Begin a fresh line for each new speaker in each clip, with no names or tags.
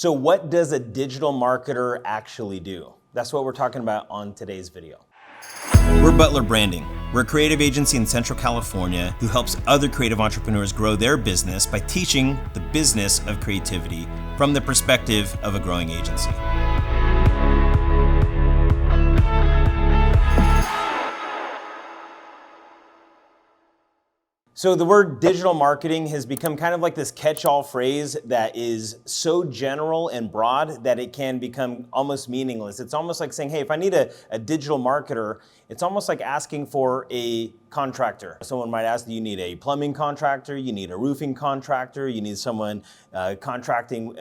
So what does a digital marketer actually do? That's what we're talking about on today's video. We're Butler Branding. We're a creative agency in Central California who helps other creative entrepreneurs grow their business by teaching the business of creativity from the perspective of a growing agency. So the word digital marketing has become kind of like this catch-all phrase that is so general and broad that it can become almost meaningless. It's almost like saying, hey, if I need a digital marketer, it's almost like asking for a contractor. Someone might ask, do you need a plumbing contractor? You need a roofing contractor? You need someone contracting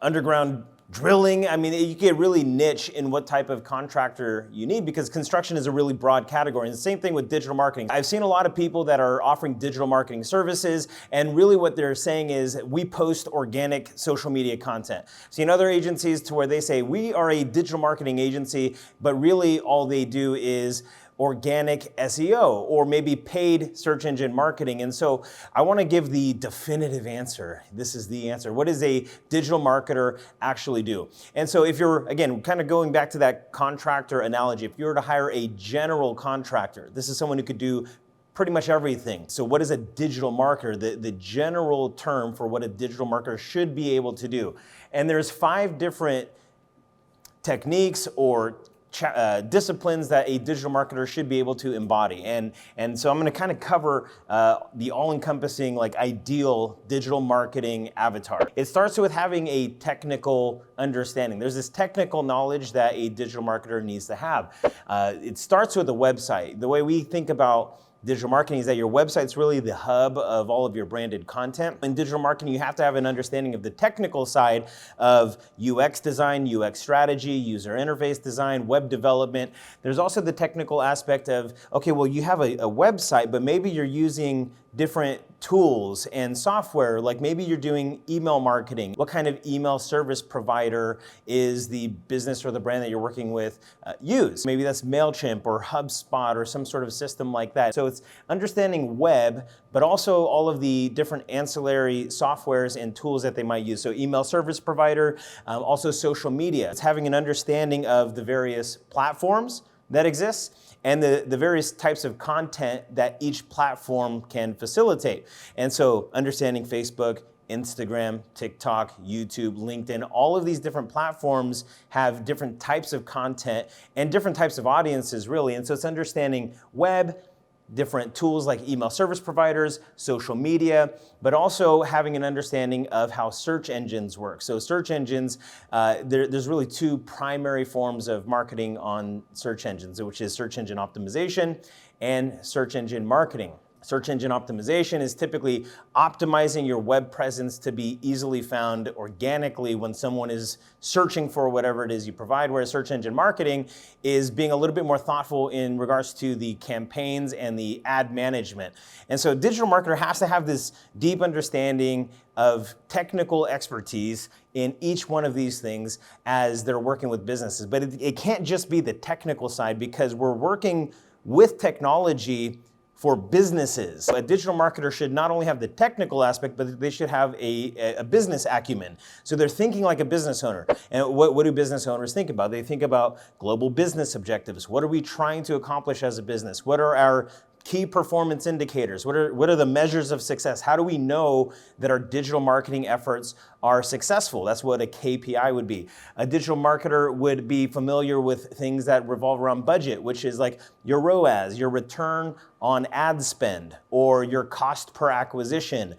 underground drilling? I mean, you get really niche in what type of contractor you need because construction is a really broad category. And the same thing with digital marketing. I've seen a lot of people that are offering digital marketing services, and really what they're saying is we post organic social media content. I've seen other agencies to where they say we are a digital marketing agency, but really all they do is organic SEO or maybe paid search engine marketing. And so I want to give the definitive answer. This is the answer. What does a digital marketer actually do? And so if you're, again, kind of going back to that contractor analogy, if you were to hire a general contractor, this is someone who could do pretty much everything. So what is a digital marketer? The general term for what a digital marketer should be able to do. And there's 5 different techniques or disciplines that a digital marketer should be able to embody. And so I'm going to kind of cover the all-encompassing, like, ideal digital marketing avatar. It starts with having a technical understanding. There's this technical knowledge that a digital marketer needs to have. It starts with a website. The way we think about digital marketing is that your website's really the hub of all of your branded content. In digital marketing, you have to have an understanding of the technical side of UX design, UX strategy, user interface design, web development. There's also the technical aspect of, okay, well, you have a website, but maybe you're using different tools and software, like maybe you're doing email marketing. What kind of email service provider is the business or the brand that you're working with use? Maybe that's MailChimp or HubSpot or some sort of system like that. So it's understanding web, but also all of the different ancillary softwares and tools that they might use. So email service provider, also social media. It's having an understanding of the various platforms that exist and the various types of content that each platform can facilitate. And so understanding Facebook, Instagram, TikTok, YouTube, LinkedIn, all of these different platforms have different types of content and different types of audiences, really. And so it's understanding web, different tools like email service providers, social media, but also having an understanding of how search engines work. So search engines, there's really 2 primary forms of marketing on search engines, which is search engine optimization and search engine marketing. Search engine optimization is typically optimizing your web presence to be easily found organically when someone is searching for whatever it is you provide, whereas search engine marketing is being a little bit more thoughtful in regards to the campaigns and the ad management. And so a digital marketer has to have this deep understanding of technical expertise in each one of these things as they're working with businesses. But it can't just be the technical side because we're working with technology for businesses. A digital marketer should not only have the technical aspect, but they should have a business acumen. So they're thinking like a business owner. And what do business owners think about? They think about global business objectives. What are we trying to accomplish as a business? What are our key performance indicators? What are the measures of success? How do we know that our digital marketing efforts are successful? That's what a KPI would be. A digital marketer would be familiar with things that revolve around budget, which is like your ROAS, your return on ad spend, or your cost per acquisition.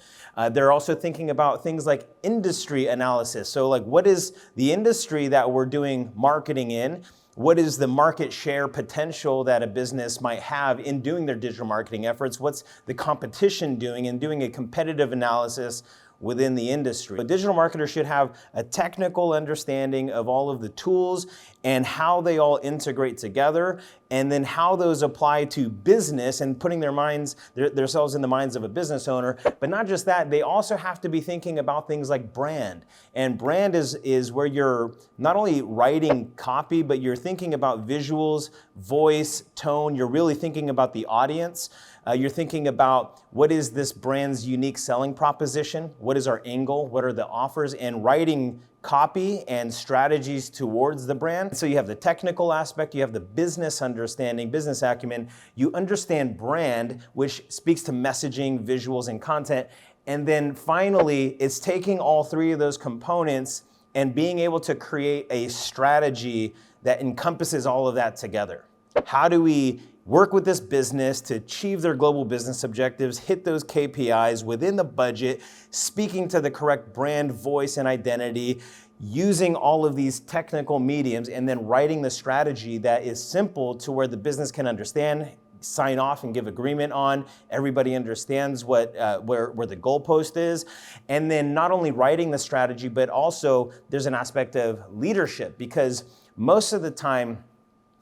They're also thinking about things like industry analysis. So like, what is the industry that we're doing marketing in? What is the market share potential that a business might have in doing their digital marketing efforts? What's the competition doing, and doing a competitive analysis within the industry? A digital marketer should have a technical understanding of all of the tools and how they all integrate together, and then how those apply to business and putting themselves in the minds of a business owner. But not just that, they also have to be thinking about things like brand. And brand is where you're not only writing copy, but you're thinking about visuals, voice, tone. You're really thinking about the audience. You're thinking about what is this brand's unique selling proposition? What is our angle? What are the offers? And writing copy and strategies towards the brand. So you have the technical aspect, you have the business understanding, business acumen, you understand brand, which speaks to messaging, visuals, and content. And then finally, it's taking all three of those components and being able to create a strategy that encompasses all of that together. How do we work with this business to achieve their global business objectives, hit those KPIs within the budget, speaking to the correct brand voice and identity, using all of these technical mediums, and then writing the strategy that is simple to where the business can understand, sign off and give agreement on. Everybody understands what where the goalpost is. And then not only writing the strategy, but also there's an aspect of leadership, because most of the time,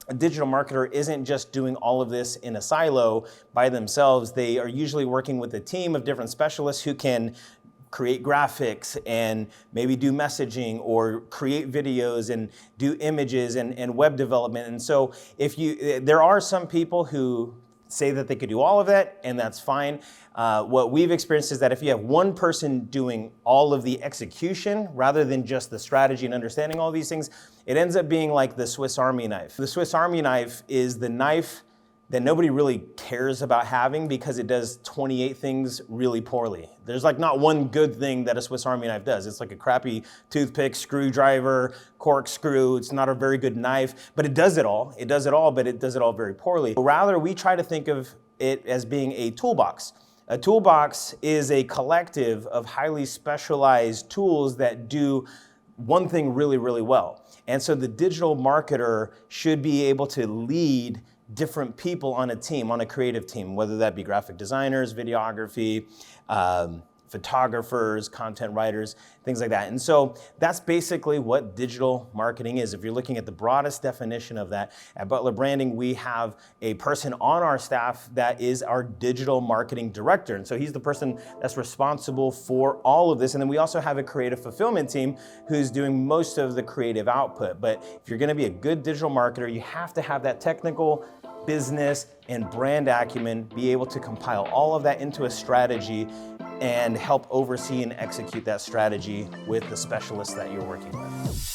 a digital marketer isn't just doing all of this in a silo by themselves. They are usually working with a team of different specialists who can create graphics and maybe do messaging or create videos and do images and web development. And so there are some people who say that they could do all of that, and that's fine. What we've experienced is that if you have one person doing all of the execution rather than just the strategy and understanding all these things, it ends up being like the Swiss Army knife. The Swiss Army knife is the knife that nobody really cares about having because it does 28 things really poorly. There's like not one good thing that a Swiss Army knife does. It's like a crappy toothpick, screwdriver, corkscrew. It's not a very good knife, but it does it all. It does it all, but it does it all very poorly. Rather, we try to think of it as being a toolbox. A toolbox is a collective of highly specialized tools that do one thing really, really well. And so the digital marketer should be able to lead different people on a team, on a creative team, whether that be graphic designers, videography, photographers, content writers, things like that. And so that's basically what digital marketing is. If you're looking at the broadest definition of that, at Butler Branding, we have a person on our staff that is our digital marketing director. And so he's the person that's responsible for all of this. And then we also have a creative fulfillment team who's doing most of the creative output. But if you're gonna be a good digital marketer, you have to have that technical, business, and brand acumen, be able to compile all of that into a strategy and help oversee and execute that strategy with the specialists that you're working with.